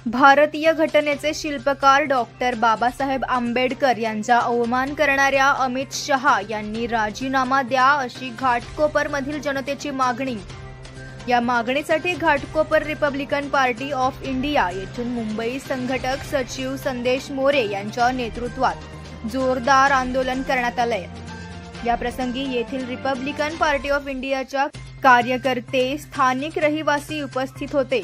भारतीय घटनेचे शिल्पकार डॉक्टर बाबासाहेब आंबेडकर यांचा अवमान करणाऱ्या अमित शहा यांनी राजीनामा द्या अशी घाटकोपरमधील जनतेची मागणी। या मागणीसाठी Ghatkopar Republican party of India येथून मुंबई संघटक सचिव संदेश मोरे यांच्या नेतृत्वात जोरदार आंदोलन करण्यात आले। या प्रसंगी येथील रिपब्लिकन पार्टी ऑफ इंडियाच्या कार्यकर्ते, स्थानिक रहिवासी उपस्थित होते।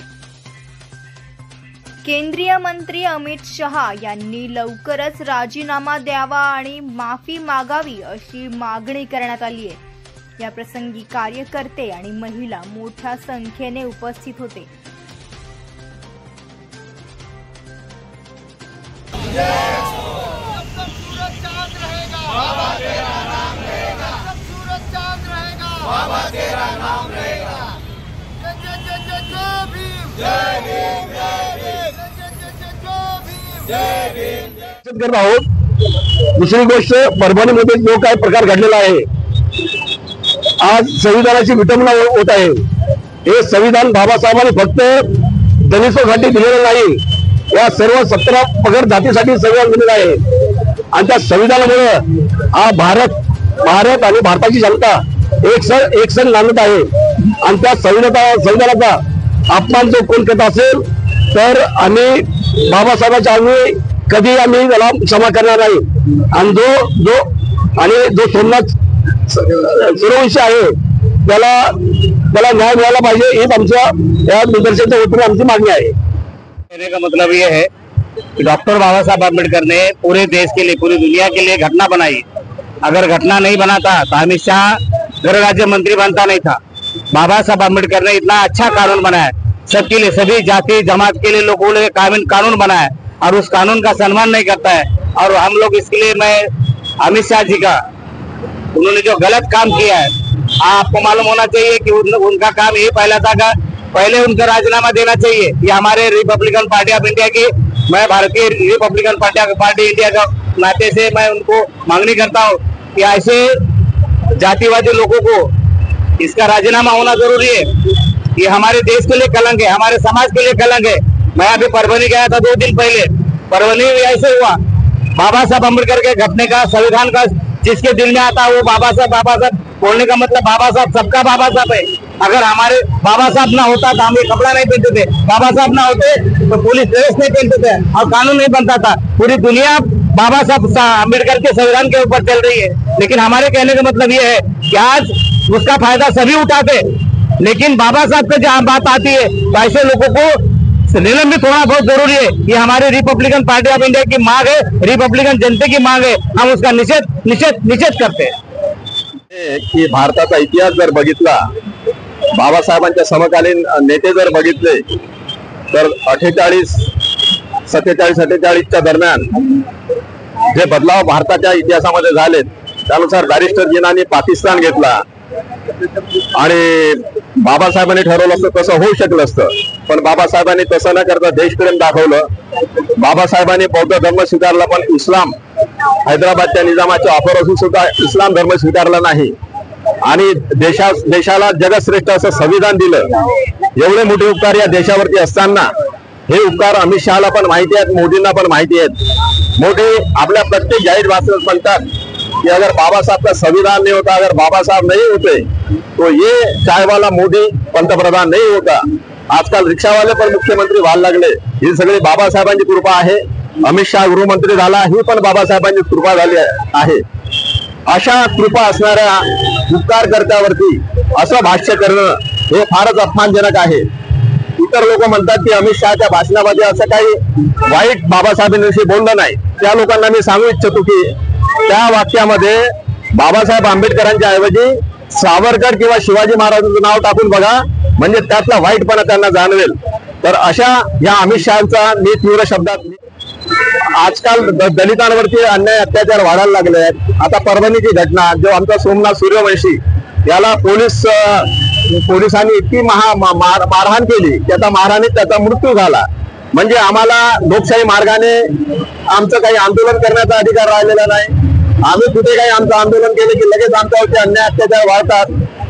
केंद्रीय मंत्री अमित शहा यांनी लवकरच राजीनामा द्यावा आणि माफी मागावी अशी मागणी करण्यात आली आहे। या प्रसंगी कार्यकर्ते आणि महिला मोठ्या संख्येने उपस्थित होते। करत आहोत। दुसरी गोष्ट, परभणीमध्ये जो काय प्रकार घडलेला आहे, आज संविधानाची विटंबना होत आहे। हे संविधान बाबासाहेबांनी फक्त दलितांसाठी दिलेलं नाही, या सर्व 17 पगड जातीसाठी संविधान दिलेलं आहे। आणि त्या संविधानामुळे हा भारत आणि भारताची जनता एक सण नांदत आहे। आणि त्या संविधानाचा अपमान जो कोण करत असेल तर आम्ही बाबासाहेबांच्या आम्ही कधी आम्ही त्याला क्षमा करणार नाही। आणि जो सोमनाथ सूर्यवंशी आहे त्याला न्याय मिळाला पाहिजे, हीच आमच्या या निदर्शनाच्या वतीने आमची मागणी आहे। कहने का मतलब ये है कि डॉक्टर बाबा साहब आम्बेडकर ने पूरे देश के लिए, पूरी दुनिया के लिए घटना बनाई। अगर घटना नहीं बनाता तो अमित शाह गृह राज्य मंत्री बनता नहीं था। बाबा साहब आम्बेडकर ने इतना अच्छा कानून बनाया, सबके लिए, सभी जाति जमात के लिए लोगों के कानून बनाया, और उस कानून का सम्मान नहीं करता है। और हम लोग इसके लिए, मैं अमित शाह जी का, उन्होंने जो गलत काम किया है, आपको मालूम होना चाहिए कि उनका काम ये पहला था कि पहले उनका राजीनामा देना चाहिए। ये हमारे रिपब्लिकन पार्टी ऑफ इंडिया की, मैं भारतीय रिपब्लिकन पार्टी इंडिया का नाते से मैं उनको मांगनी करता हूँ कि ऐसे जातिवादी लोगों को इसका राजीनामा होना जरूरी है। ये हमारे देश के लिए कलंक है, हमारे समाज के लिए कलंक है। मैं अभी परभणी गया था 2 दिन पहले, परभणी में ऐसे हुआ, बाबा साहब अम्बेडकर के घटने का, संविधान का जिसके दिल में आता है वो बाबा साहब बोलने का मतलब बाबा साहब सबका बाबा साहब है। अगर हमारे बाबा साहब ना होता तो हम ये कपड़ा नहीं पहनते थे, बाबा साहब ना होते तो पुलिस ड्रेस नहीं पहनते थे और कानून नहीं बनता था। पूरी दुनिया बाबा साहब अम्बेडकर के संविधान के ऊपर चल रही है। लेकिन हमारे कहने का मतलब ये है कि आज उसका फायदा सभी उठाते, लेकिन बाबा साहब पे जहाँ बात आती है तो ऐसे लोगों को निलंबित होना बहुत जरूरी है। ये हमारे रिपब्लिकन पार्टी ऑफ इंडिया की मांग है, रिपब्लिकन जनते की मांग है। हम उसका निषेध करते हैं। की भारताचा इतिहास जर बघितला, बाबासाहेबांच्या समकालीन नेते जर बघितले तर 47-48 दरम्यान जे बदलाव भारताच्या इतिहासामध्ये झाले, त्यानुसार बॅरिस्टरजींनी पाकिस्तान घेतला आणि बाबासाहेबांनी ठरवलं असतं तसं होऊ शकलं असतं, पण बाबासाहेबांनी तसं न करता देशप्रेम दाखवलं। बाबासाहेबांनी बौद्ध धर्म स्वीकारला, पण इस्लाम, हैदराबादच्या निजामाच्या ऑफर असून सुद्धा इस्लाम धर्म स्वीकारला नाही आणि देशाला जगश्रेष्ठ असं संविधान दिलं। एवढे मोठे उपकार या देशावरती असताना हे उपकार अमित शहाला पण माहिती आहेत, मोदींना पण माहिती आहेत। मोदी आपल्या प्रत्येक जाहीर भाषणात म्हणतात कि अगर बाबा साहब का संविधान नहीं होता, अगर बाबा साहब नहीं होते तो ये चाय वाला मोदी पंतप्रधान नहीं होता। आजकाल रिक्षा वाले पण मुख्यमंत्री व्हायला लागले, ही सगळी बाबासाहेबांची कृपा आहे। अमित शाह गृहमंत्री झाला, ही पण बाबासाहेबांची कृपा झाली आहे। अशा कृपा असणाऱ्या उपकारकर्त्यावरती असं भाष्य करणं हे फारच अपमानजनक आहे। इतर लोक म्हणतात की अमित शहाच्या भाषणामध्ये असं काही वाईट बाबासाहेबांविषयी बोललं नाही। त्या लोकांना मी सांगू इच्छितो की त्या वाक्यामध्ये बाबासाहेब आंबेडकरांच्या ऐवजी सावरकर किंवा शिवाजी महाराजांचं नाव टाकून बघा, म्हणजे त्यातला वाईटपणा त्यांना जाणवेल। तर अशा या अमित शहाचा मी तीव्र शब्दात, आजकाल दलितांवरती अन्याय अत्याचार वाढायला लागले आहेत। आता परभणीची घटना, जो आमचा सोमनाथ सूर्यवंशी याला पोलिसांनी इतकी मारहाण केली, त्याचा मारहाणीत त्याचा मृत्यू झाला। म्हणजे आम्हाला लोकशाही मार्गाने आमचं काही आंदोलन करण्याचा अधिकार राहिलेला नाही। आम्ही कुठे काही आमचं आंदोलन केले की लगेच आमच्यावरती अन्याय अत्याचार वाढतात।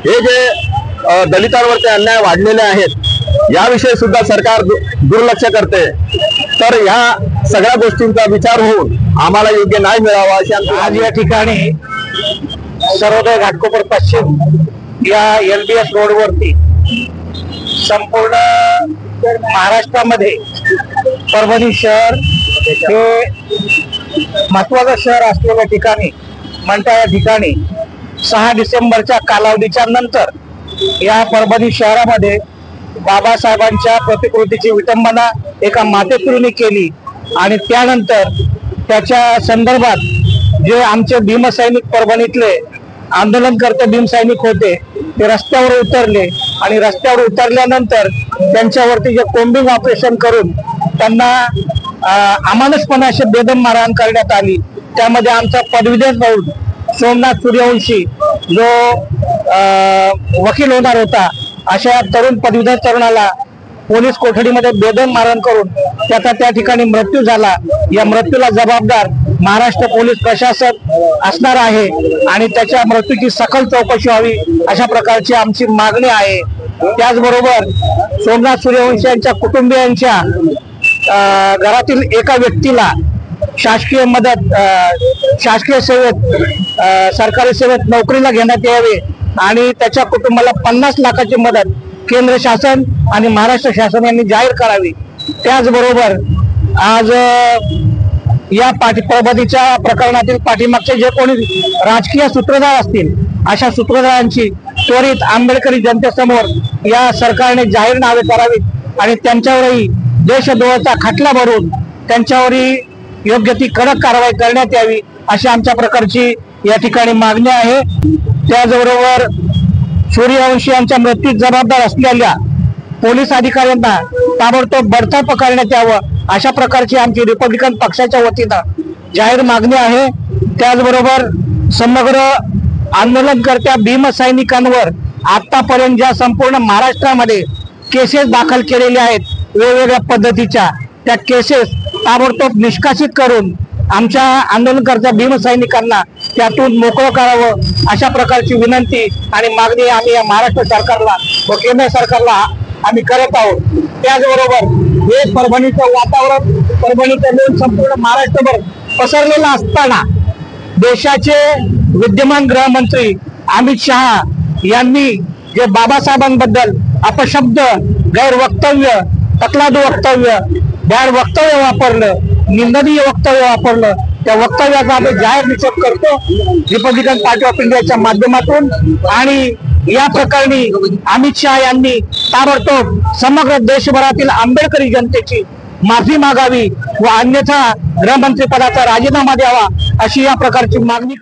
हे जे दलितांवरचे अन्याय वाढलेले आहेत याविषयी सुद्धा सरकार दुर्लक्ष करते. तर ह्या सगळ्या गोष्टींचा विचार होऊन आम्हाला योग्य न्याय मिळावा अशी आमची आज या ठिकाणी सर्वोदय घाटकोपर पश्चिम या LBS रोडवरती संपूर्ण महाराष्ट्रामध्ये परभणी शहर हे महत्वाचं शहर असलेल्या ठिकाणी म्हणता या ठिकाणी 6 डिसेंबरच्या कालावधीच्या नंतर या परभणी शहरामध्ये बाबासाहेबांच्या प्रतिकृतीची विटंबना एका मातेपुरीने केली आणि त्यानंतर त्याच्या संदर्भात जे आमचे भीमसैनिक परभणीतले आंदोलनकर्ते भीमसैनिक होते ते रस्त्यावर उतरले आणि रस्त्यावर उतरल्यानंतर त्यांच्यावरती जे कोम्बिंग ऑपरेशन करून त्यांना अमानुषपणे अशी बेदम मारहाण करण्यात आली. त्यामध्ये आमचा पदवीधर भाऊ सोमनाथ सूर्यवंशी जो वकील होणार होता अशा तरुण पदवीधर तरुणाला पोलीस कोठडीमध्ये बेदम मारहाण करून त्याचा त्या ठिकाणी मृत्यू झाला. या मृत्यूला जबाबदार महाराष्ट्र पोलीस प्रशासन असणार आहे आणि त्याच्या मृत्यूची सखोल चौकशी व्हावी अशा प्रकारची आमची मागणी आहे. त्याचबरोबर सोमनाथ सूर्यवंशी यांच्या कुटुंबियांच्या घरातील एका व्यक्तीला शासकीय मदत शासकीय सेवेत सरकारी सेवेत नोकरीला घेण्यात यावे आणि त्याच्या कुटुंबाला 50 लाखाची मदत केंद्र शासन आणि महाराष्ट्र शासन यांनी जाहीर करावी. त्याचबरोबर आज या परभणीच्या प्रकरणातील पाठीमागचे जे कोणी राजकीय सूत्रधार असतील अशा सूत्रधारांची त्वरित आंबेडकरी जनतेसमोर या सरकारने जाहीरनामे करावीत आणि त्यांच्यावरही देशद्रोहाचा खटला भरून त्यांच्यावरही योग्य ती कडक कारवाई करण्यात यावी अशी आमच्या प्रकारची या ठिकाणी मागणी आहे. त्याचबरोबर सूर्यवंशी यांच्या मृत्यूस जबाबदार असलेल्या पोलीस अधिकाऱ्यांना ताबडतोब बडतर्फ करण्यात यावं अशा प्रकारची आमची रिपब्लिकन पक्षाच्या वतीनं जाहीर मागणी आहे. त्याचबरोबर समग्र आंदोलनकर्त्या भीमसैनिकांवर आतापर्यंत ज्या संपूर्ण महाराष्ट्रामध्ये केसेस दाखल केलेल्या आहेत वेगवेगळ्या पद्धतीच्या त्या केसेस ताबडतोब निष्कासित करून आमच्या आंदोलनकर्त्या भीमसैनिकांना त्यातून मोकळं करावं अशा प्रकारची विनंती आणि मागणी आम्ही या महाराष्ट्र सरकारला व केंद्र सरकारला आम्ही करत आहोत. त्याचबरोबर हे परभणीचं वातावरण परभणीचं लोक संपूर्ण महाराष्ट्रभर पसरलेलं असताना देशाचे विद्यमान गृहमंत्री अमित शहा यांनी जे बाबासाहेबांबद्दल अपशब्द गैरवक्तव्य तकलादू वक्तव्य बॅड वक्तव्य वापरलं निंदनीय वक्तव्य वापरलं त्या वक्तव्याचा आम्ही जाहीर निषेध करतो रिपब्लिकन पार्टी ऑफ इंडियाच्या माध्यमातून. आणि या प्रकरणी अमित शहा यांनी ताबडतोब समग्र देशभरातील आंबेडकरी जनतेची माफी मागावी व अन्यथा गृहमंत्री पदाचा राजीनामा द्यावा अशी या प्रकारची मागणी